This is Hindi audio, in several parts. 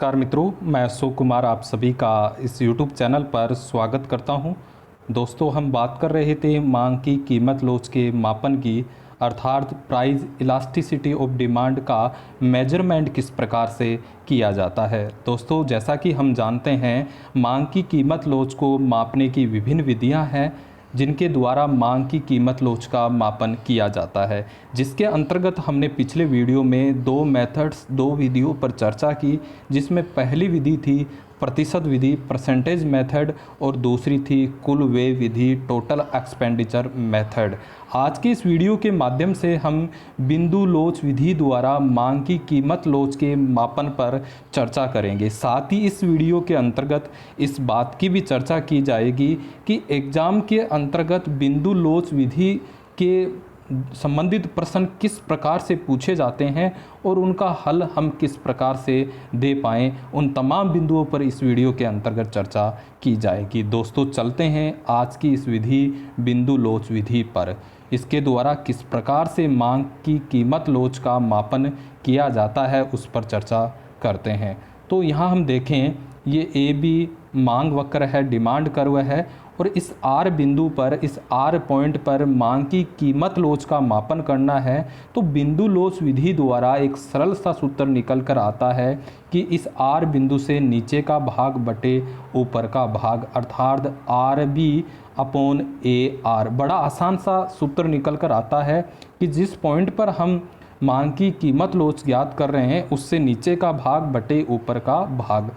नमस्कार मित्रों, मैं अशोक कुमार आप सभी का इस YouTube चैनल पर स्वागत करता हूं। दोस्तों, हम बात कर रहे थे मांग की कीमत लोच के मापन की, अर्थात प्राइस इलास्टिसिटी ऑफ डिमांड का मेजरमेंट किस प्रकार से किया जाता है। दोस्तों, जैसा कि हम जानते हैं, मांग की कीमत लोच को मापने की विभिन्न विधियां हैं जिनके द्वारा मांग की कीमत लोच का मापन किया जाता है, जिसके अंतर्गत हमने पिछले वीडियो में दो विधियों पर चर्चा की, जिसमें पहली विधि थी प्रतिशत विधि परसेंटेज मेथड और दूसरी थी कुल व्यय विधि टोटल एक्सपेंडिचर मेथड। आज के इस वीडियो के माध्यम से हम बिंदु लोच विधि द्वारा मांग की कीमत लोच के मापन पर चर्चा करेंगे। साथ ही इस वीडियो के अंतर्गत इस बात की भी चर्चा की जाएगी कि एग्ज़ाम के अंतर्गत बिंदु लोच विधि के संबंधित प्रश्न किस प्रकार से पूछे जाते हैं और उनका हल हम किस प्रकार से दे पाएँ, उन तमाम बिंदुओं पर इस वीडियो के अंतर्गत चर्चा की जाएगी। दोस्तों, चलते हैं आज की इस विधि बिंदु लोच विधि पर। इसके द्वारा किस प्रकार से मांग की कीमत लोच का मापन किया जाता है उस पर चर्चा करते हैं। तो यहाँ हम देखें, ये ए बी मांग वक्र है, डिमांड कर्व है, और इस आर बिंदु पर, इस आर पॉइंट पर मांग की कीमत लोच का मापन करना है। तो बिंदु लोच विधि द्वारा एक सरल सा सूत्र निकल कर आता है कि इस आर बिंदु से नीचे का भाग बटे ऊपर का भाग, अर्थात R B upon A R. बड़ा आसान सा सूत्र निकल कर आता है कि जिस पॉइंट पर हम मांग की कीमत लोच ज्ञात कर रहे हैं उससे नीचे का भाग बटे ऊपर का भाग,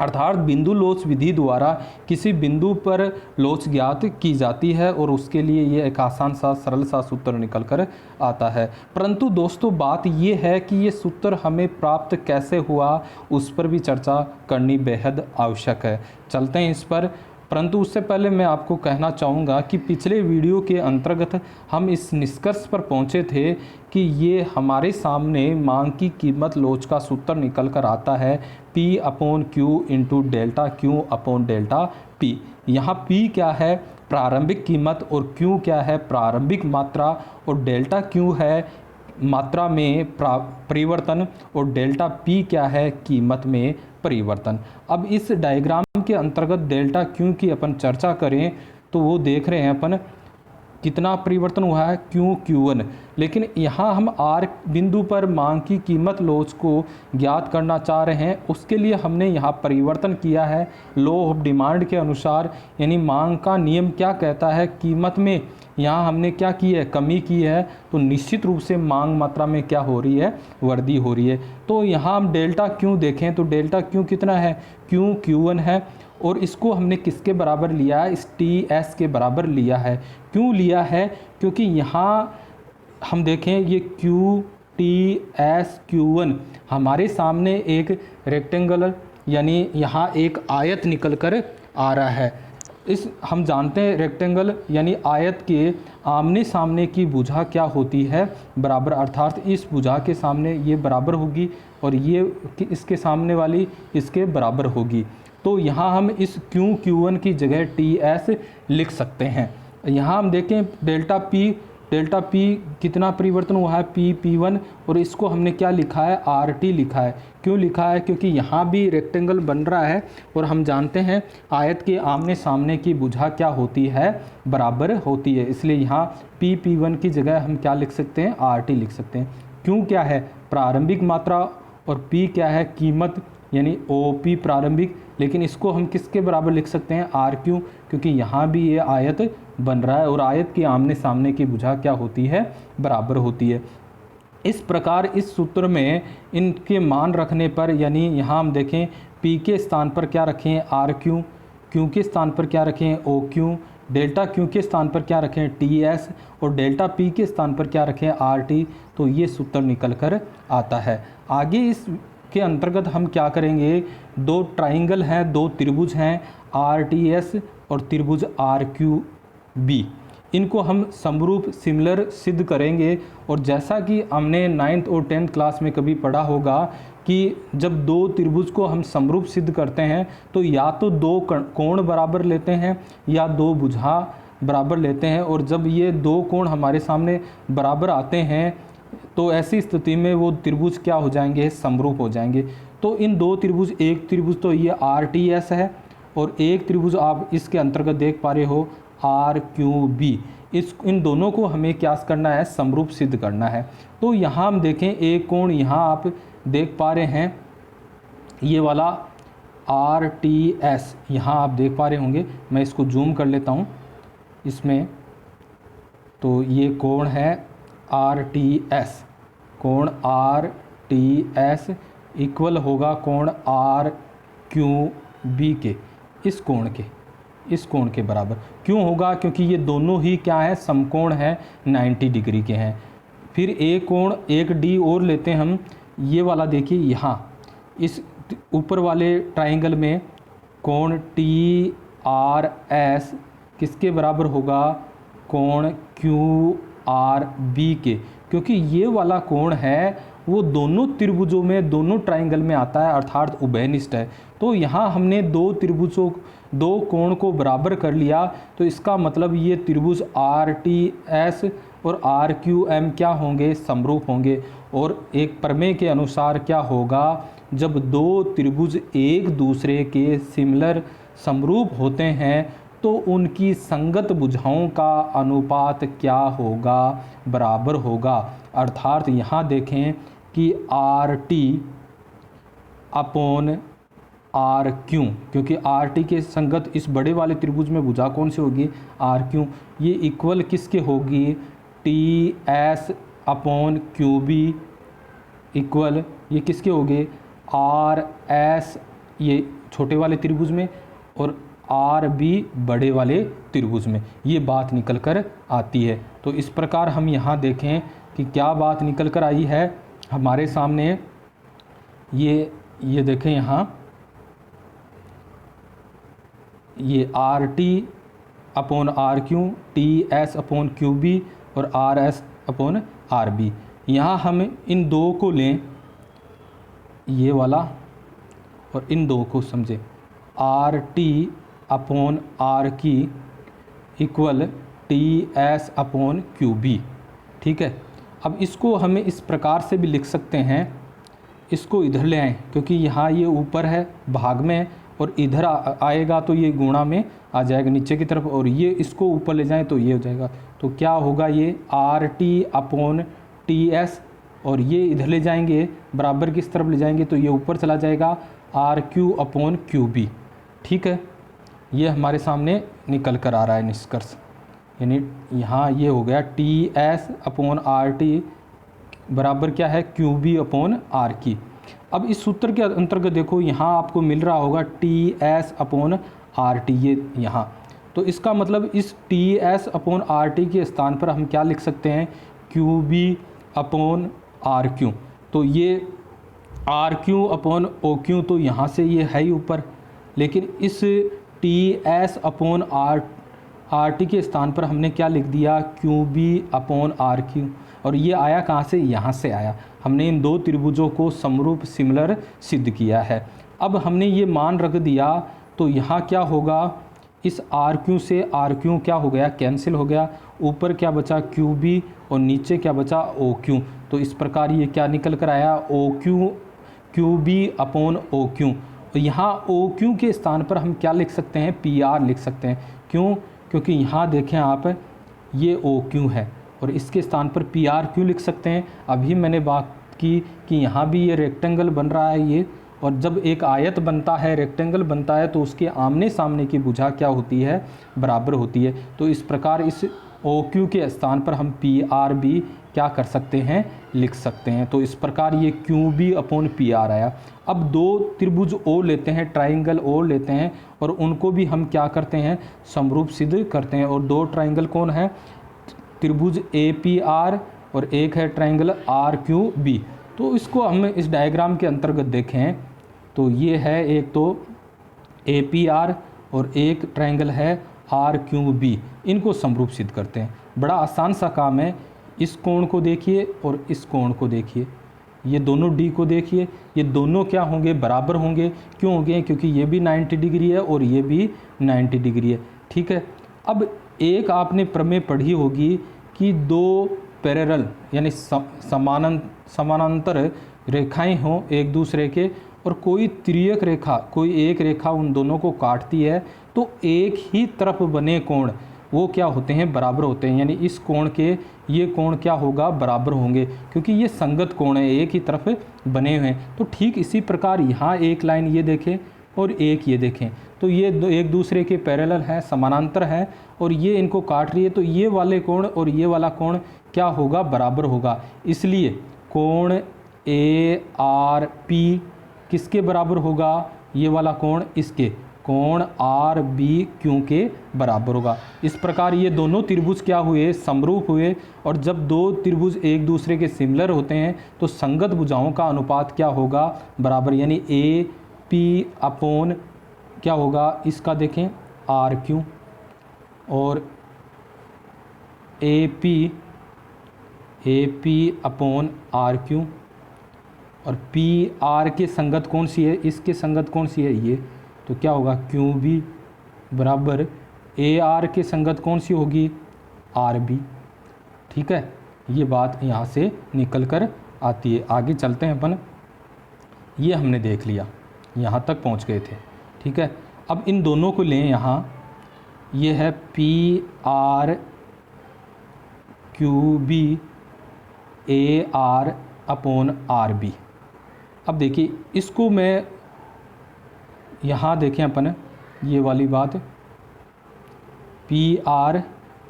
अर्थात बिंदु लोच विधि द्वारा किसी बिंदु पर लोच ज्ञात की जाती है और उसके लिए ये एक आसान सा सरल सा सूत्र निकल कर आता है। परंतु दोस्तों, बात ये है कि ये सूत्र हमें प्राप्त कैसे हुआ उस पर भी चर्चा करनी बेहद आवश्यक है। चलते हैं इस पर। परंतु उससे पहले मैं आपको कहना चाहूँगा कि पिछले वीडियो के अंतर्गत हम इस निष्कर्ष पर पहुँचे थे कि ये हमारे सामने मांग की कीमत लोच का सूत्र निकल कर आता है P upon Q into delta Q upon delta P। यहाँ P क्या है? प्रारंभिक कीमत, और Q क्या है? प्रारंभिक मात्रा, और डेल्टा Q है मात्रा में परिवर्तन, और डेल्टा P क्या है? कीमत में परिवर्तन। अब इस डायग्राम के अंतर्गत डेल्टा Q की अपन चर्चा करें तो वो देख रहे हैं अपन कितना परिवर्तन हुआ है, Q1। लेकिन यहाँ हम R बिंदु पर मांग की कीमत लोच को ज्ञात करना चाह रहे हैं, उसके लिए हमने यहाँ परिवर्तन किया है लॉ ऑफ डिमांड के अनुसार। यानी मांग का नियम क्या कहता है, कीमत में यहाँ हमने क्या की है, कमी की है, तो निश्चित रूप से मांग मात्रा में क्या हो रही है, वृद्धि हो रही है। तो यहाँ हम डेल्टा Q देखें तो डेल्टा Q कितना है, Q1 है, और इसको हमने किसके बराबर लिया है, इस TS के बराबर लिया है। क्यों लिया है? क्योंकि यहाँ हम देखें ये Q1 हमारे सामने एक रेक्टेंगुलर यानी यहाँ एक आयत निकल कर आ रहा है। इस हम जानते हैं रेक्टेंगल यानी आयत के आमने सामने की भुजा क्या होती है, बराबर, अर्थात इस भुजा के सामने ये बराबर होगी और ये इसके सामने वाली इसके बराबर होगी। तो यहाँ हम इस Q1 की जगह TS लिख सकते हैं। यहाँ हम देखें डेल्टा P कितना परिवर्तन हुआ है, P1, और इसको हमने क्या लिखा है, RT लिखा है। क्यों लिखा है? क्योंकि यहाँ भी रेक्टेंगल बन रहा है और हम जानते हैं आयत के आमने सामने की भुजा क्या होती है, बराबर होती है। इसलिए यहाँ P1 की जगह हम क्या लिख सकते हैं, RT लिख सकते हैं। क्यों क्या है, प्रारंभिक मात्रा, और P क्या है, कीमत यानी OP प्रारंभिक। लेकिन इसको हम किसके बराबर लिख सकते हैं, RQ, क्योंकि यहाँ भी ये आयत बन रहा है और आयत के आमने सामने की भुजा क्या होती है, बराबर होती है। इस प्रकार इस सूत्र में इनके मान रखने पर, यानी यहाँ हम देखें P के स्थान पर क्या रखें, RQ, Q के स्थान पर क्या रखें, OQ, डेल्टा Q के स्थान पर क्या रखें, TS, और डेल्टा P के स्थान पर क्या रखें, RT। तो ये सूत्र निकल कर आता है। आगे इस के अंतर्गत हम क्या करेंगे, दो ट्राइंगल हैं, दो त्रिभुज हैं, RTS और त्रिभुज RQB, इनको हम समरूप सिमिलर सिद्ध करेंगे। और जैसा कि हमने 9th और 10th क्लास में कभी पढ़ा होगा कि जब दो त्रिभुज को हम समरूप सिद्ध करते हैं तो या तो दो कोण बराबर लेते हैं या दो भुजा बराबर लेते हैं, और जब ये दो कोण हमारे सामने बराबर आते हैं तो ऐसी स्थिति में वो त्रिभुज क्या हो जाएंगे, समरूप हो जाएंगे। तो इन दो त्रिभुज, एक त्रिभुज तो ये RTS है और एक त्रिभुज आप इसके अंतर्गत देख पा रहे हो RQB। इन दोनों को हमें क्या करना है, समरूप सिद्ध करना है। तो यहाँ हम देखें एक कोण यहाँ आप देख पा रहे हैं, ये वाला RTS यहाँ आप देख पा रहे होंगे। मैं इसको जूम कर लेता हूँ इसमें। तो ये कोण है RTS, कोण RTS इक्वल होगा कोण RQB के, इस कोण के बराबर। क्यों होगा? क्योंकि ये दोनों ही क्या है, समकोण है, 90 डिग्री के हैं। फिर एक कोण, एक D और लेते हैं हम, ये वाला देखिए यहाँ इस ऊपर वाले ट्राइंगल में कोण TRS किसके बराबर होगा, कोण QRB के। क्योंकि ये वाला कोण है वो दोनों त्रिभुजों में, दोनों ट्राइंगल में आता है, अर्थात उभयनिष्ठ है। तो यहाँ हमने दो कोण को बराबर कर लिया, तो इसका मतलब ये त्रिभुज RTS और RQM क्या होंगे, समरूप होंगे। और एक प्रमेय के अनुसार क्या होगा, जब दो त्रिभुज एक दूसरे के सिमिलर समरूप होते हैं तो उनकी संगत भुजाओं का अनुपात क्या होगा, बराबर होगा। अर्थात यहाँ देखें कि RT अपॉन RQ, क्योंकि RT के संगत इस बड़े वाले त्रिभुज में भुजा कौन सी होगी, RQ, ये इक्वल किसके होगी, TS अपॉन QB इक्वल ये किसके होंगे, RS ये छोटे वाले त्रिभुज में और RB बड़े वाले त्रिभुज में। ये बात निकल कर आती है। तो इस प्रकार हम यहाँ देखें कि क्या बात निकल कर आई है हमारे सामने। ये देखें यहाँ, ये RT upon RQ, TS upon QB और RS अपॉन RB। यहाँ हम इन दो को लें, ये वाला, और इन दो को समझें, RT upon RQ equal TS upon QB। ठीक है, अब इसको हमें इस प्रकार से भी लिख सकते हैं, इसको इधर ले आएँ क्योंकि यहाँ ये ऊपर है, भाग में है, और इधर आएगा तो ये गुणा में आ जाएगा नीचे की तरफ, और ये इसको ऊपर ले जाएं तो ये हो जाएगा। तो क्या होगा, ये RT अपॉन TS, और ये इधर ले जाएंगे बराबर किस तरफ ले जाएंगे तो ये ऊपर चला जाएगा RQ अपॉन QB। ठीक है, ये हमारे सामने निकल कर आ रहा है निष्कर्ष। यानी यहाँ ये हो गया TS अपॉन RT बराबर क्या है, QB अपॉन RQ। अब इस सूत्र के अंतर्गत देखो यहाँ आपको मिल रहा होगा TS अपॉन RT, ये यहाँ। तो इसका मतलब इस TS अपॉन RT के स्थान पर हम क्या लिख सकते हैं, QB अपॉन RQ। तो ये RQ अपॉन OQ तो यहाँ से ये है ही ऊपर, लेकिन इस TS अपॉन RT के स्थान पर हमने क्या लिख दिया, QB अपॉन RQ। और ये आया कहाँ से, यहाँ से आया। हमने इन दो त्रिभुजों को समरूप सिमिलर सिद्ध किया है। अब हमने ये मान रख दिया तो यहाँ क्या होगा, इस RQ से RQ क्या हो गया, कैंसिल हो गया। ऊपर क्या बचा, QB, और नीचे क्या बचा, OQ। तो इस प्रकार ये क्या निकल कर आया, QB अपॉन OQ। तो यहाँ OQ के स्थान पर हम क्या लिख सकते हैं, PR लिख सकते हैं। क्यों? क्योंकि यहाँ देखें आप, ये OQ है और इसके स्थान पर PR क्यों लिख सकते हैं। अभी मैंने बात की कि यहाँ भी ये रेक्टेंगल बन रहा है ये, और जब एक आयत बनता है, रेक्टेंगल बनता है, तो उसके आमने सामने की भुजा क्या होती है, बराबर होती है। तो इस प्रकार इस OQ के स्थान पर हम PR भी क्या कर सकते हैं, लिख सकते हैं। तो इस प्रकार ये QB अपॉन PR आया। अब दो त्रिभुज और लेते हैं, ट्राइंगल और लेते हैं, और उनको भी हम क्या करते हैं, समरूप सिद्ध करते हैं। और दो ट्राइंगल कौन है, त्रिभुज APR और एक है ट्राइंगल RQB। तो इसको हम इस डायग्राम के अंतर्गत देखें तो ये है एक तो APR और एक ट्राइंगल है RQB। इनको समरूप सिद्ध करते हैं। बड़ा आसान सा काम है। इस कोण को देखिए और इस कोण को देखिए, ये दोनों D को देखिए, ये दोनों क्या होंगे, बराबर होंगे। क्यों होंगे, क्योंकि ये भी 90 डिग्री है और ये भी 90 डिग्री है। ठीक है, अब एक आपने प्रमेय पढ़ी होगी कि दो पैरेलल यानी समानांतर रेखाएं हों एक दूसरे के, और कोई तिर्यक रेखा, कोई एक रेखा उन दोनों को काटती है, तो एक ही तरफ बने कोण वो क्या होते हैं, बराबर होते हैं। यानी इस कोण के ये कोण क्या होगा, बराबर होंगे, क्योंकि ये संगत कोण है, एक ही तरफ बने हुए हैं। तो ठीक इसी प्रकार यहाँ एक लाइन ये देखें और एक ये देखें, तो ये एक दूसरे के पैरेलल है, समानांतर है, और ये इनको काट रही है, तो ये वाले कोण और ये वाला कोण क्या होगा, बराबर होगा। इसलिए कोण ARP किसके बराबर होगा, ये वाला कोण इसके कोण RBQ के बराबर होगा। इस प्रकार ये दोनों त्रिभुज क्या हुए, समरूप हुए, और जब दो त्रिभुज एक दूसरे के सिमिलर होते हैं तो संगत भुजाओं का अनुपात क्या होगा, बराबर। यानी AP अपॉन क्या होगा, इसका देखें RQ, और AP अपॉन RQ, और PR के संगत कौन सी है, इसके संगत कौन सी है, ये, तो क्या होगा QB बराबर AR के संगत कौन सी होगी, RB। ठीक है, ये बात यहाँ से निकल कर आती है। आगे चलते हैं अपन, ये हमने देख लिया, यहाँ तक पहुँच गए थे। ठीक है, अब इन दोनों को लें, यहाँ ये है PR QB AR upon RB। अब देखिए इसको मैं यहाँ देखें अपन, ये वाली बात PR,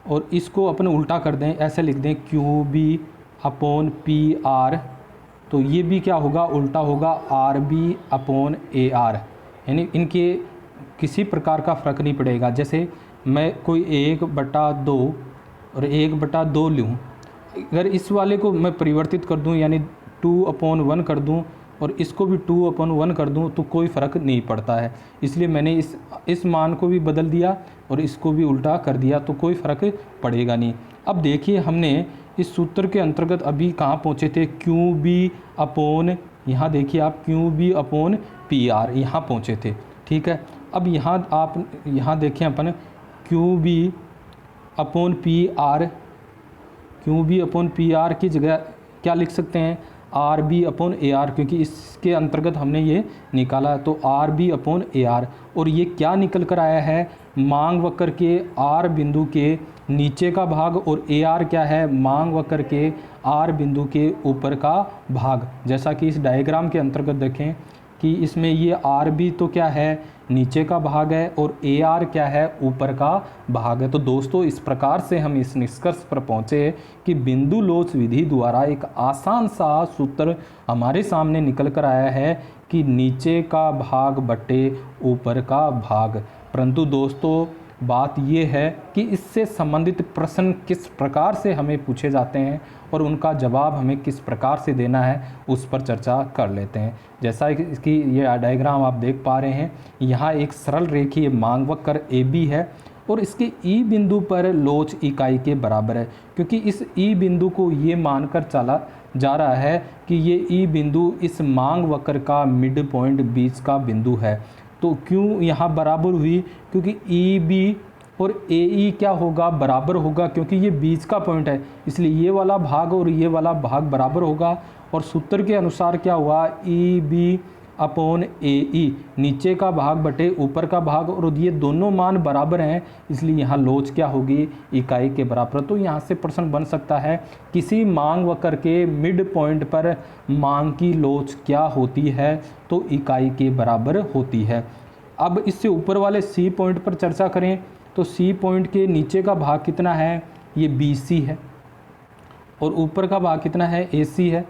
और इसको अपन उल्टा कर दें, ऐसे लिख दें QB अपॉन PR, तो ये भी क्या होगा, उल्टा होगा RB अपॉन AR। यानी इनके किसी प्रकार का फ़र्क नहीं पड़ेगा। जैसे मैं कोई 1/2 और 1/2 लूँ, अगर इस वाले को मैं परिवर्तित कर दूं, यानी 2/1 कर दूं, और इसको भी 2/1 कर दूं, तो कोई फ़र्क नहीं पड़ता है। इसलिए मैंने इस मान को भी बदल दिया और इसको भी उल्टा कर दिया, तो कोई फ़र्क पड़ेगा नहीं। अब देखिए हमने इस सूत्र के अंतर्गत अभी कहाँ पहुँचे थे, QB अपॉन, यहाँ देखिए आप QB अपॉन PR यहाँ पहुँचे थे। ठीक है, अब यहाँ आप यहाँ देखें अपन QB upon PR, QB upon PR की जगह क्या लिख सकते हैं, RB अपॉन AR, क्योंकि इसके अंतर्गत हमने ये निकाला, तो RB अपॉन AR। और ये क्या निकल कर आया है, मांग वक्र के R बिंदु के नीचे का भाग, और AR क्या है, मांग वक्र के R बिंदु के ऊपर का भाग। जैसा कि इस डायग्राम के अंतर्गत देखें कि इसमें ये RB तो क्या है, नीचे का भाग है, और AR क्या है, ऊपर का भाग है। तो दोस्तों इस प्रकार से हम इस निष्कर्ष पर पहुँचे कि बिंदु लोच विधि द्वारा एक आसान सा सूत्र हमारे सामने निकल कर आया है कि नीचे का भाग बटे ऊपर का भाग। परंतु दोस्तों बात ये है कि इससे संबंधित प्रश्न किस प्रकार से हमें पूछे जाते हैं और उनका जवाब हमें किस प्रकार से देना है, उस पर चर्चा कर लेते हैं। जैसा कि ये डायग्राम आप देख पा रहे हैं, यहाँ एक सरल रेखीय मांग वक्र AB है, और इसके E बिंदु पर लोच इकाई के बराबर है, क्योंकि इस E बिंदु को ये मानकर चला जा रहा है कि ये E बिंदु इस मांग वक्र का मिड पॉइंट, बीच का बिंदु है। तो क्यों यहाँ बराबर हुई, क्योंकि EB और AE क्या होगा, बराबर होगा, क्योंकि ये बीच का पॉइंट है, इसलिए ये वाला भाग और ये वाला भाग बराबर होगा। और सूत्र के अनुसार क्या हुआ, EB अपॉन AE, नीचे का भाग बटे ऊपर का भाग, और ये दोनों मान बराबर हैं, इसलिए यहाँ लोच क्या होगी, इकाई के बराबर। तो यहाँ से प्रश्न बन सकता है, किसी मांग वक्र के मिड पॉइंट पर मांग की लोच क्या होती है, तो इकाई के बराबर होती है। अब इससे ऊपर वाले C पॉइंट पर चर्चा करें, तो C पॉइंट के नीचे का भाग कितना है, ये BC है, और ऊपर का भाग कितना है, AC है।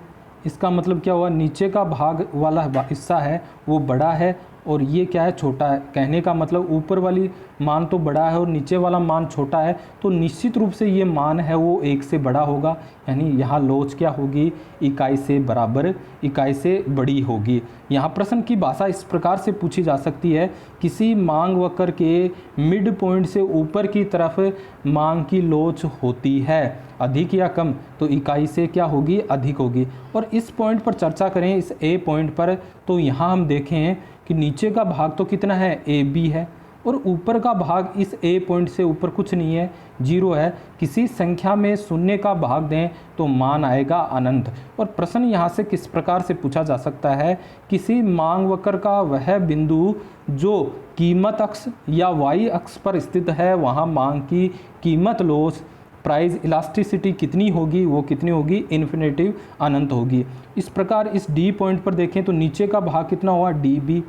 इसका मतलब क्या हुआ, नीचे का भाग वाला हिस्सा है वो बड़ा है और ये क्या है, छोटा है। कहने का मतलब ऊपर वाली मान तो बड़ा है और नीचे वाला मान छोटा है, तो निश्चित रूप से ये मान है वो 1 से बड़ा होगा, यानी यहाँ लोच क्या होगी, इकाई से बराबर, इकाई से बड़ी होगी। यहाँ प्रश्न की भाषा इस प्रकार से पूछी जा सकती है, किसी मांग वक्र के मिड पॉइंट से ऊपर की तरफ मांग की लोच होती है, अधिक या कम, तो इकाई से क्या होगी, अधिक होगी। और इस पॉइंट पर चर्चा करें, इस A पॉइंट पर, तो यहाँ हम देखें कि नीचे का भाग तो कितना है, AB है, और ऊपर का भाग इस ए पॉइंट से ऊपर कुछ नहीं है, 0 है। किसी संख्या में शून्य का भाग दें तो मान आएगा अनंत। और प्रश्न यहाँ से किस प्रकार से पूछा जा सकता है, किसी मांग वक्र का वह बिंदु जो कीमत अक्ष या वाई अक्ष पर स्थित है, वहाँ मांग की कीमत लॉस प्राइस इलास्टिसिटी कितनी होगी, वो कितनी होगी, इन्फिनेटिव अनंत होगी। इस प्रकार इस डी पॉइंट पर देखें तो नीचे का भाग कितना हुआ डी बी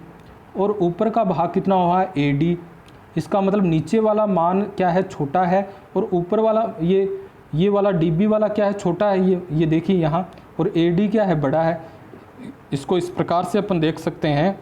और ऊपर का भाग कितना हुआ ए डी। इसका मतलब नीचे वाला मान क्या है, छोटा है, और ऊपर वाला ये वाला डी बी वाला क्या है, छोटा है, ये देखिए यहाँ, और ए डी क्या है, बड़ा है। इसको इस प्रकार से अपन देख सकते हैं,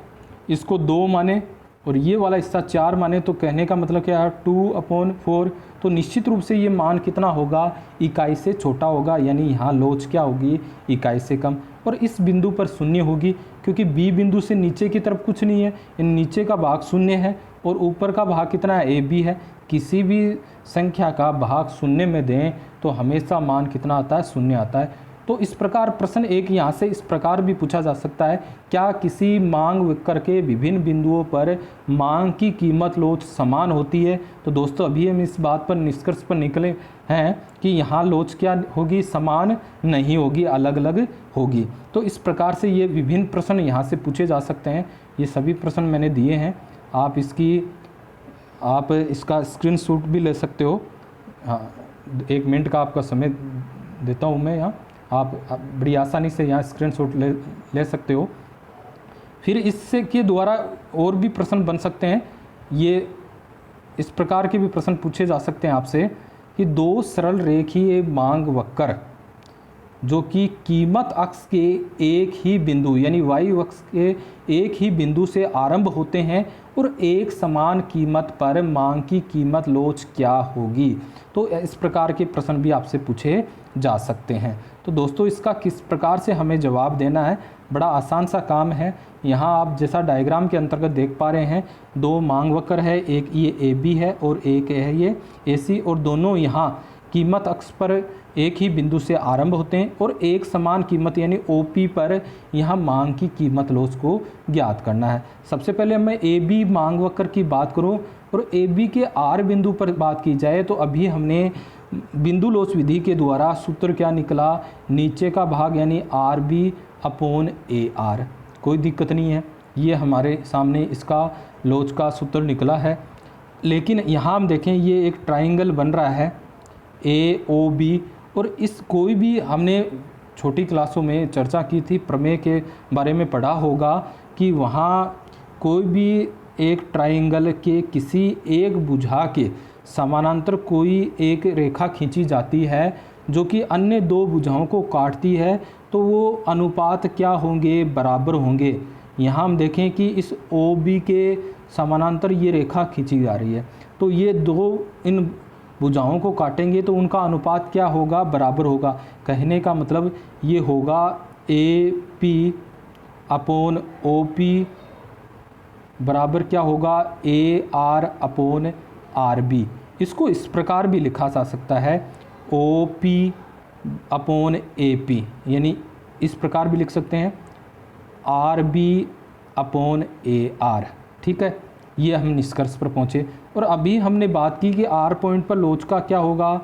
इसको 2 माने और ये वाला हिस्सा 4 माने, तो कहने का मतलब क्या है 2/4। तो निश्चित रूप से ये मान कितना होगा, इकाई से छोटा होगा, यानी यहाँ लोच क्या होगी, इकाई से कम। और इस बिंदु पर शून्य होगी, क्योंकि बी बिंदु से नीचे की तरफ कुछ नहीं है, नीचे का भाग शून्य है और ऊपर का भाग कितना है, ए बी है। किसी भी संख्या का भाग शून्य में दें तो हमेशा मान कितना आता है, शून्य आता है। तो इस प्रकार प्रश्न एक यहाँ से इस प्रकार भी पूछा जा सकता है, क्या किसी मांग वक्र के विभिन्न बिंदुओं पर मांग की कीमत लोच समान होती है। तो दोस्तों अभी हम इस बात पर निष्कर्ष पर निकले हैं कि यहाँ लोच क्या होगी, समान नहीं होगी, अलग अलग होगी। तो इस प्रकार से ये विभिन्न प्रश्न यहाँ से पूछे जा सकते हैं। ये सभी प्रश्न मैंने दिए हैं, आप इसका स्क्रीनशॉट भी ले सकते हो। हाँ, 1 मिनट का आपका समय देता हूँ मैं यहाँ, आप बड़ी आसानी से यहाँ स्क्रीनशॉट ले सकते हो। फिर इससे के द्वारा और भी प्रश्न बन सकते हैं, ये इस प्रकार के भी प्रश्न पूछे जा सकते हैं आपसे कि 2 सरल रेखीय मांग वक्र जो कि कीमत अक्ष के एक ही बिंदु यानी वाई अक्ष के एक ही बिंदु से आरंभ होते हैं और एक समान कीमत पर मांग की कीमत लोच क्या होगी। तो इस प्रकार के प्रश्न भी आपसे पूछे जा सकते हैं। तो दोस्तों इसका किस प्रकार से हमें जवाब देना है, बड़ा आसान सा काम है। यहाँ आप जैसा डायग्राम के अंतर्गत देख पा रहे हैं, 2 मांग वक्र है, एक ये ए बी है और एक है ये ए सी, और दोनों यहाँ कीमत अक्ष पर एक ही बिंदु से आरंभ होते हैं और एक समान कीमत यानी OP पर यहाँ मांग की कीमत लोच को ज्ञात करना है। सबसे पहले मैं AB मांग वक्र की बात करूँ और AB के R बिंदु पर बात की जाए तो अभी हमने बिंदु लोच विधि के द्वारा सूत्र क्या निकला, नीचे का भाग यानी RB/AR। कोई दिक्कत नहीं है, ये हमारे सामने इसका लोच का सूत्र निकला है। लेकिन यहाँ हम देखें ये एक ट्राइंगल बन रहा है AOB, और इस कोई भी हमने छोटी क्लासों में चर्चा की थी, प्रमेय के बारे में पढ़ा होगा कि वहाँ कोई भी एक ट्राइंगल के किसी एक भुजा के समानांतर कोई एक रेखा खींची जाती है जो कि अन्य 2 भुजाओं को काटती है, तो वो अनुपात क्या होंगे, बराबर होंगे। यहाँ हम देखें कि इस OB के समानांतर ये रेखा खींची जा रही है, तो ये 2 इन भुजाओं को काटेंगे तो उनका अनुपात क्या होगा, बराबर होगा। कहने का मतलब ये होगा AP/OP बराबर क्या होगा, AR/RB। इसको इस प्रकार भी लिखा जा सकता है OP/AP, यानी इस प्रकार भी लिख सकते हैं RB/AR। ठीक है, ये हम निष्कर्ष पर पहुँचे। और अभी हमने बात की कि R पॉइंट पर लोच का क्या होगा,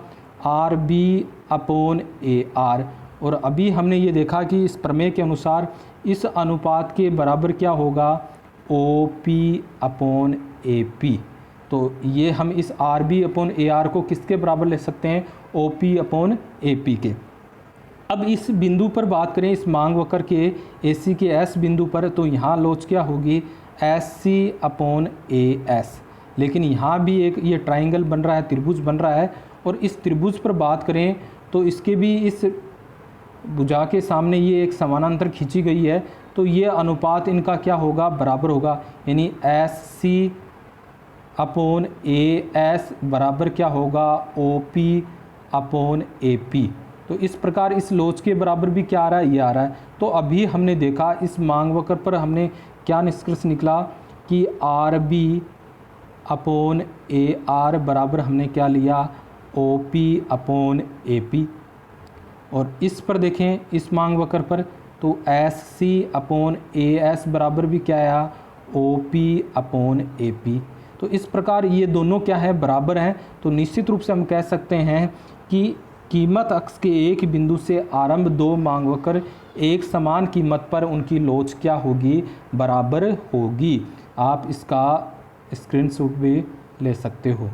RB/AR। और अभी हमने ये देखा कि इस प्रमेय के अनुसार इस अनुपात के बराबर क्या होगा, OP/AP। तो ये हम इस RB/AR को किसके बराबर ले सकते हैं, OP/AP के। अब इस बिंदु पर बात करें, इस मांग वक्र के AC के S बिंदु पर, तो यहाँ लोच क्या होगी, SC/AS। लेकिन यहाँ भी एक ये ट्राइंगल बन रहा है, त्रिभुज बन रहा है, और इस त्रिभुज पर बात करें तो इसके भी इस भुजा के सामने ये एक समानांतर खींची गई है, तो ये अनुपात इनका क्या होगा, बराबर होगा, यानी SC/AS बराबर क्या होगा, OP/AP। तो इस प्रकार इस लोच के बराबर भी क्या आ रहा है, ये आ रहा है। तो अभी हमने देखा इस मांग वक्र पर हमने क्या निष्कर्ष निकला कि RB/AR बराबर हमने क्या लिया, OP/AP। और इस पर देखें इस मांग वक्र पर तो SC/AS बराबर भी क्या आया, OP/AP। तो इस प्रकार ये दोनों क्या है, बराबर हैं। तो निश्चित रूप से हम कह सकते हैं कि कीमत अक्ष के एक बिंदु से आरंभ दो मांग वक्र एक समान कीमत पर उनकी लोच क्या होगी, बराबर होगी। आप इसका स्क्रीनशॉट भी ले सकते हो,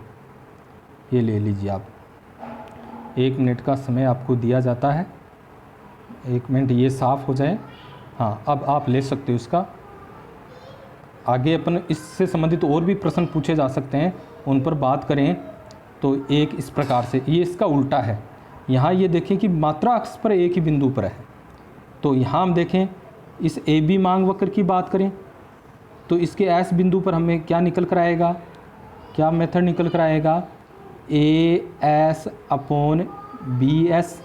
ये ले लीजिए आप। 1 मिनट का समय आपको दिया जाता है, 1 मिनट ये साफ़ हो जाए। हाँ, अब आप ले सकते हो इसका। आगे अपन इससे संबंधित और भी प्रश्न पूछे जा सकते हैं, उन पर बात करें तो एक इस प्रकार से, ये इसका उल्टा है। यहाँ ये देखें कि मात्रा अक्ष पर एक ही बिंदु पर है। तो यहाँ हम देखें इस ए बी मांग वक्र की बात करें तो इसके एस बिंदु पर हमें क्या निकल कर आएगा, क्या मेथड निकल कर आएगा, A S upon B S,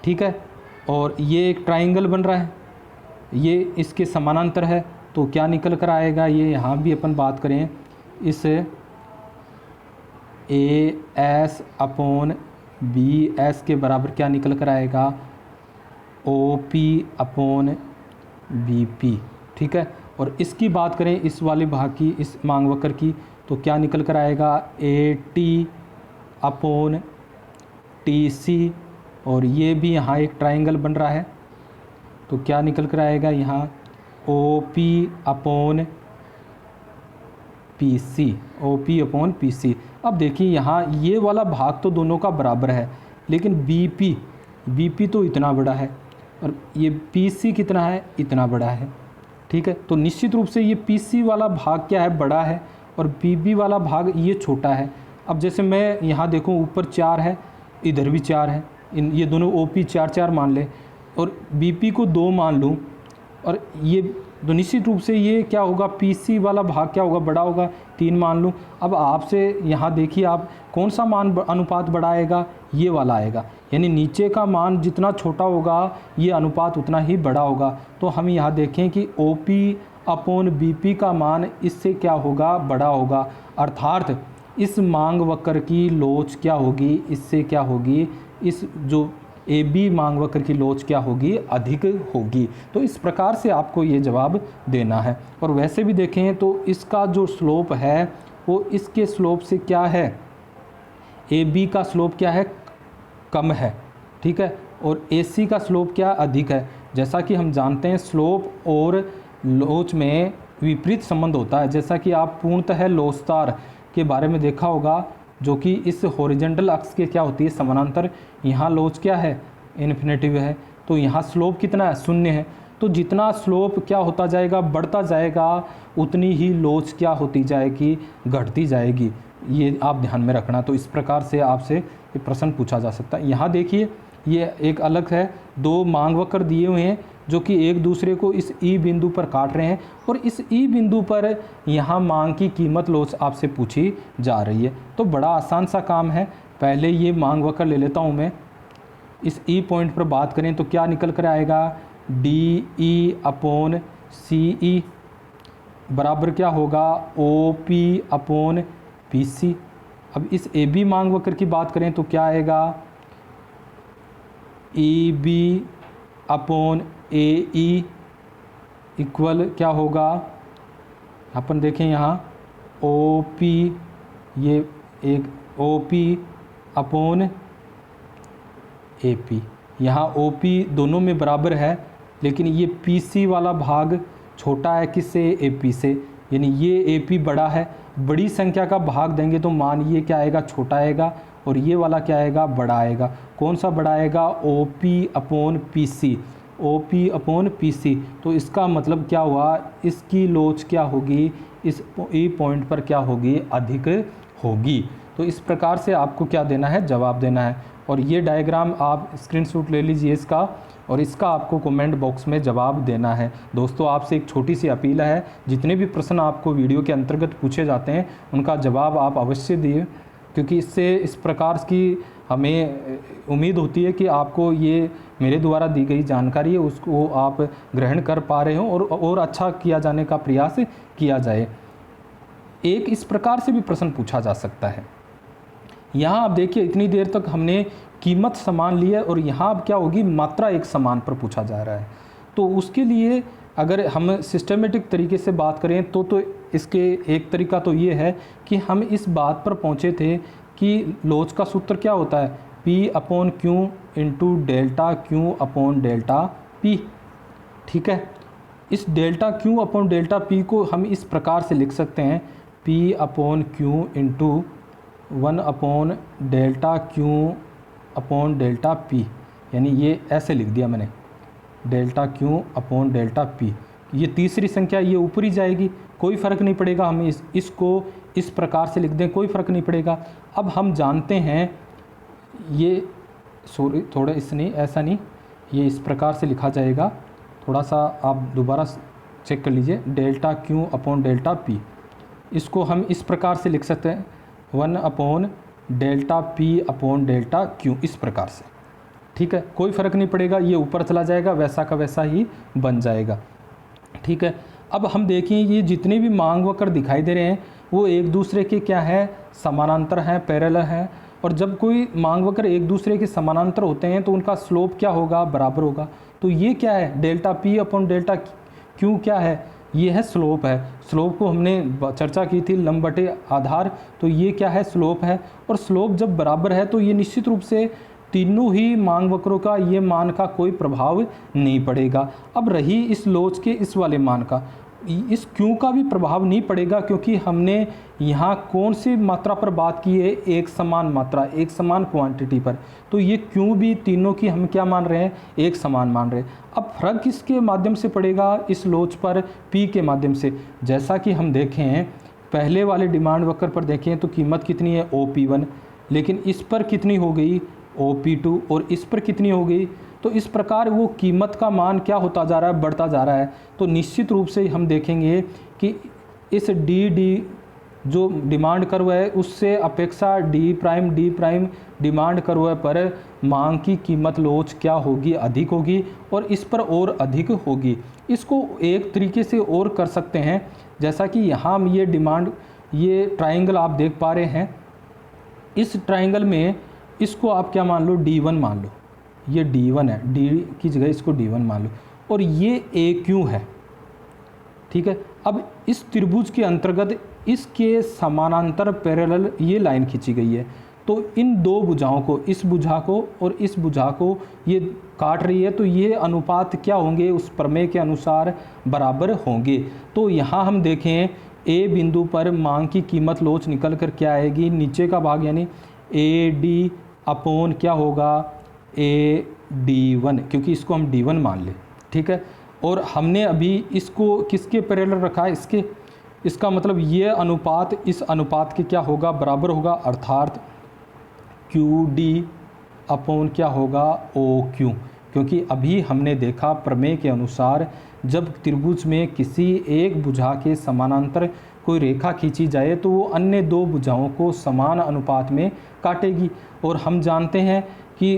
ठीक है। और ये एक ट्राइंगल बन रहा है, ये इसके समानांतर है, तो क्या निकल कर आएगा, ये यहाँ भी अपन बात करें इस A S upon B S के बराबर क्या निकल कर आएगा, O P upon B P, ठीक है। और इसकी बात करें इस वाले भाग की, इस मांग वक्र की, तो क्या निकल कर आएगा, A T upon T C. और ये भी यहाँ एक ट्राइंगल बन रहा है, तो क्या निकल कर आएगा यहाँ, O P upon P C, O P upon P C. अब देखिए यहाँ ये वाला भाग तो दोनों का बराबर है, लेकिन बी पी तो इतना बड़ा है और ये पी सी कितना है, इतना बड़ा है, ठीक है। तो निश्चित रूप से ये पी सी वाला भाग क्या है, बड़ा है, और बी बी वाला भाग ये छोटा है। अब जैसे मैं यहाँ देखूँ ऊपर 4 है, इधर भी 4 है, ये दोनों ओ पी 4 4 मान ले और बी पी को 2 मान लूँ, और ये तो निश्चित रूप से ये क्या होगा, पीसी वाला भाग क्या होगा, बड़ा होगा, 3 मान लूँ। अब आपसे यहाँ देखिए आप कौन सा मान अनुपात बड़ा आएगा, ये वाला आएगा, यानी नीचे का मान जितना छोटा होगा ये अनुपात उतना ही बड़ा होगा। तो हम यहाँ देखें कि O P upon B P का मान इससे क्या होगा, बड़ा होगा, अर्थात इस मांग वक्र की लोच क्या होगी, इससे क्या होगी, इस जो ए बी मांग वक्र की लोच क्या होगी, अधिक होगी। तो इस प्रकार से आपको ये जवाब देना है। और वैसे भी देखें तो इसका जो स्लोप है वो इसके स्लोप से क्या है, ए बी का स्लोप क्या है, कम है, ठीक है, और ए सी का स्लोप क्या अधिक है। जैसा कि हम जानते हैं स्लोप और लोच में विपरीत संबंध होता है, जैसा कि आप पूर्णतः लोचदार के बारे में देखा होगा, जो कि इस हॉरिजॉन्टल अक्ष के क्या होती है, समानांतर। यहाँ लोच क्या है, इन्फिनेटिव है, तो यहाँ स्लोप कितना है, 0 है। तो जितना स्लोप क्या होता जाएगा, बढ़ता जाएगा, उतनी ही लोच क्या होती जाएगी, घटती जाएगी। ये आप ध्यान में रखना। तो इस प्रकार से आपसे ये प्रश्न पूछा जा सकता है। यहाँ देखिए ये एक अलग है, 2 मांग वक्र दिए हुए हैं जो कि एक दूसरे को इस ई बिंदु पर काट रहे हैं, और इस ई बिंदु पर यहाँ मांग की कीमत लोच आपसे पूछी जा रही है। तो बड़ा आसान सा काम है। पहले ये मांग वक्र ले लेता हूँ मैं, इस ई पॉइंट पर बात करें तो क्या निकल कर आएगा, डी ई अपॉन सी ई बराबर क्या होगा, O P upon P C. अब इस ए बी मांग वक्र की बात करें तो क्या आएगा, E B upon A E equal क्या होगा, अपन देखें यहाँ ओ पी, ये एक O P upon A P. यहाँ ओ पी दोनों में बराबर है, लेकिन ये पी सी वाला भाग छोटा है किससे, ए पी से, यानी ये ए पी बड़ा है। बड़ी संख्या का भाग देंगे तो मान ये क्या आएगा, छोटा आएगा, और ये वाला क्या आएगा, बड़ा आएगा। कौन सा बड़ा आएगा, O P upon P C, O P upon P C. तो इसका मतलब क्या हुआ, इसकी लोच क्या होगी, इस ई पॉइंट पर क्या होगी, अधिक होगी। तो इस प्रकार से आपको क्या देना है, जवाब देना है। और ये डायग्राम आप स्क्रीनशॉट ले लीजिए इसका, और इसका आपको कमेंट बॉक्स में जवाब देना है। दोस्तों आपसे एक छोटी सी अपील है, जितने भी प्रश्न आपको वीडियो के अंतर्गत पूछे जाते हैं उनका जवाब आप अवश्य दिए, क्योंकि इससे इस प्रकार की हमें उम्मीद होती है कि आपको ये मेरे द्वारा दी गई जानकारी है उसको आप ग्रहण कर पा रहे हो और अच्छा किया जाने का प्रयास किया जाए। एक इस प्रकार से भी प्रश्न पूछा जा सकता है। यहाँ आप देखिए इतनी देर तक हमने कीमत समान ली है, और यहाँ अब क्या होगी, मात्रा एक समान पर पूछा जा रहा है। तो उसके लिए अगर हम सिस्टमेटिक तरीके से बात करें तो इसके एक तरीका तो ये है कि हम इस बात पर पहुँचे थे कि लोच का सूत्र क्या होता है, P upon Q into delta Q upon delta P। ठीक है, इस delta Q upon delta P को हम इस प्रकार से लिख सकते हैं, P upon Q into 1 upon delta Q upon delta P, यानी ये ऐसे लिख दिया मैंने, delta Q upon delta P। ये तीसरी संख्या ये ऊपर ही जाएगी, कोई फ़र्क नहीं पड़ेगा, हम इसको इस प्रकार से लिख दें, कोई फ़र्क नहीं पड़ेगा। अब हम जानते हैं ये, सॉरी थोड़ा इसने ऐसा नहीं, ये इस प्रकार से लिखा जाएगा, थोड़ा सा आप दोबारा चेक कर लीजिए, delta Q upon delta P, इसको हम इस प्रकार से लिख सकते हैं 1 upon delta P upon delta Q, इस प्रकार से। ठीक है, कोई फ़र्क नहीं पड़ेगा, ये ऊपर चला जाएगा, वैसा का वैसा ही बन जाएगा। ठीक है, अब हम देखें ये जितने भी मांग वक्र दिखाई दे रहे हैं वो एक दूसरे के क्या है, समानांतर हैं, पैरेलल हैं। और जब कोई मांग वक्र एक दूसरे के समानांतर होते हैं तो उनका स्लोप क्या होगा, बराबर होगा। तो ये क्या है, delta P upon delta Q क्या है, ये है स्लोप है। स्लोप को हमने चर्चा की थी लंब बटे आधार, तो ये क्या है, स्लोप है। और स्लोप जब बराबर है तो ये निश्चित रूप से तीनों ही मांग वक्रों का ये मान का कोई प्रभाव नहीं पड़ेगा। अब रही इस लोच के इस वाले मान का, इस Q का भी प्रभाव नहीं पड़ेगा, क्योंकि हमने यहाँ कौन सी मात्रा पर बात की है, एक समान मात्रा, एक समान क्वांटिटी पर। तो ये Q भी तीनों की हम क्या मान रहे हैं, एक समान मान रहे हैं। अब फर्क किसके माध्यम से पड़ेगा, इस लोच पर P के माध्यम से। जैसा कि हम देखें पहले वाले डिमांड वक्र पर देखें तो कीमत कितनी है, OP1, लेकिन इस पर कितनी हो गई, OP2, और इस पर कितनी हो गई। तो इस प्रकार वो कीमत का मान क्या होता जा रहा है, बढ़ता जा रहा है। तो निश्चित रूप से हम देखेंगे कि इस डी जो डिमांड कर्व है उससे अपेक्षा डी प्राइम डिमांड कर्व पर मांग की कीमत लोच क्या होगी, अधिक होगी, और इस पर और अधिक होगी। इसको एक तरीके से और कर सकते हैं, जैसा कि यहाँ हम ये ट्राइंगल आप देख पा रहे हैं, इस ट्राइंगल में इसको आप क्या मान लो, D1 मान लो, ये D1 है, D की जगह इसको D1 मान लो, और ये AQ है। ठीक है, अब इस त्रिभुज के अंतर्गत इसके समानांतर पैरेलल ये लाइन खींची गई है। तो इन दो भुजाओं को, इस भुजा को और इस भुजा को ये काट रही है, तो ये अनुपात क्या होंगे, उस प्रमेय के अनुसार बराबर होंगे। तो यहाँ हम देखें A बिंदु पर मांग की कीमत लोच निकल कर क्या आएगी, नीचे का भाग यानी AD अपॉन क्या होगा, AD1, क्योंकि इसको हम D1 मान लें। ठीक है, और हमने अभी इसको किसके पैरेलल रखा है, इसका मतलब ये अनुपात इस अनुपात के क्या होगा, बराबर होगा, अर्थात QD अपॉन क्या होगा, OQ। क्योंकि अभी हमने देखा प्रमेय के अनुसार जब त्रिभुज में किसी एक भुजा के समानांतर कोई रेखा खींची जाए तो वो अन्य दो भुजाओं को समान अनुपात में काटेगी। और हम जानते हैं कि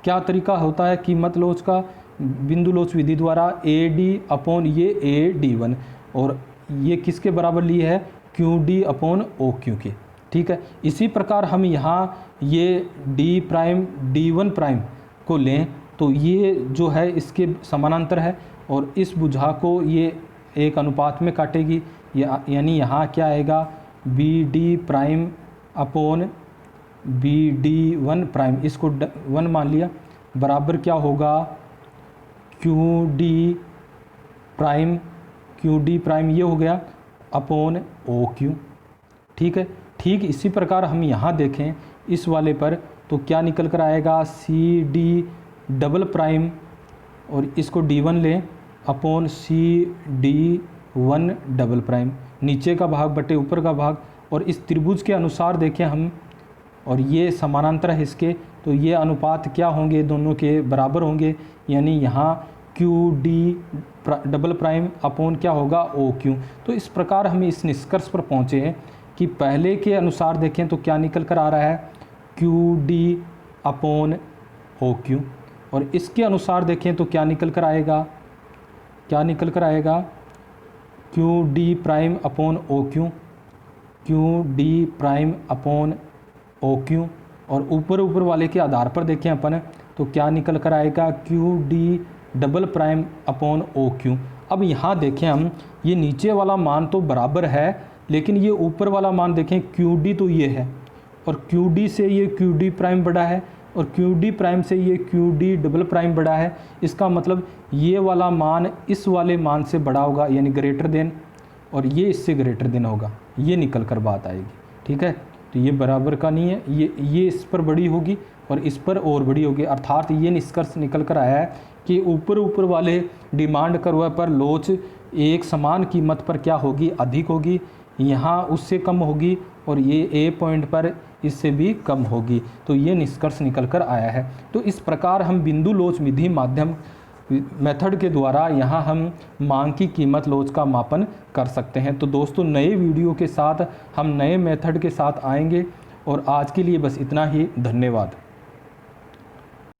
क्या तरीका होता है कीमत लोच का, बिंदु लोच विधि द्वारा AD अपॉन ये AD1, और ये किसके बराबर लिए है, QD अपॉन OQ के। ठीक है, इसी प्रकार हम यहाँ ये D1 प्राइम को लें तो ये जो है इसके समानांतर है, और इस भुजा को ये एक अनुपात में काटेगी, यानी यहाँ क्या आएगा, BD prime upon BD1 prime, इसको 1 मान लिया, बराबर क्या होगा, QD प्राइम ये हो गया अपॉन OQ। ठीक है, ठीक इसी प्रकार हम यहाँ देखें इस वाले पर तो क्या निकल कर आएगा, CD डबल प्राइम, और इसको D1 लें अपॉन CD1 डबल प्राइम, नीचे का भाग बटे ऊपर का भाग। और इस त्रिभुज के अनुसार देखें हम, और ये समानांतर है इसके, तो ये अनुपात क्या होंगे, दोनों के बराबर होंगे, यानी यहाँ QD डबल प्राइम अपॉन क्या होगा, OQ। तो इस प्रकार हम इस निष्कर्ष पर पहुँचे हैं कि पहले के अनुसार देखें तो क्या निकल कर आ रहा है, QD अपॉन OQ, और इसके अनुसार देखें तो क्या निकल कर आएगा, QD prime upon OQ, QD prime upon OQ। और ऊपर वाले के आधार पर देखें अपन तो क्या निकल कर आएगा, QD double prime upon OQ। अब यहाँ देखें हम, ये नीचे वाला मान तो बराबर है, लेकिन ये ऊपर वाला मान देखें QD तो ये है, और QD से ये QD प्राइम बड़ा है, और QD प्राइम से ये QD डबल प्राइम बड़ा है। इसका मतलब ये वाला मान इस वाले मान से बड़ा होगा, यानी ग्रेटर देन, और ये इससे ग्रेटर देन होगा, ये निकल कर बात आएगी। ठीक है, तो ये बराबर का नहीं है, ये इस पर बड़ी होगी और इस पर और बड़ी होगी। अर्थात ये निष्कर्ष निकल कर आया है कि ऊपर वाले डिमांड कर्व पर लोच एक समान कीमत पर क्या होगी, अधिक होगी, यहाँ उससे कम होगी, और ये A पॉइंट पर इससे भी कम होगी। तो ये निष्कर्ष निकल कर आया है। तो इस प्रकार हम बिंदु लोच विधि माध्यम मेथड के द्वारा यहाँ हम मांग की कीमत लोच का मापन कर सकते हैं। तो दोस्तों, नए वीडियो के साथ हम नए मेथड के साथ आएंगे, और आज के लिए बस इतना ही। धन्यवाद।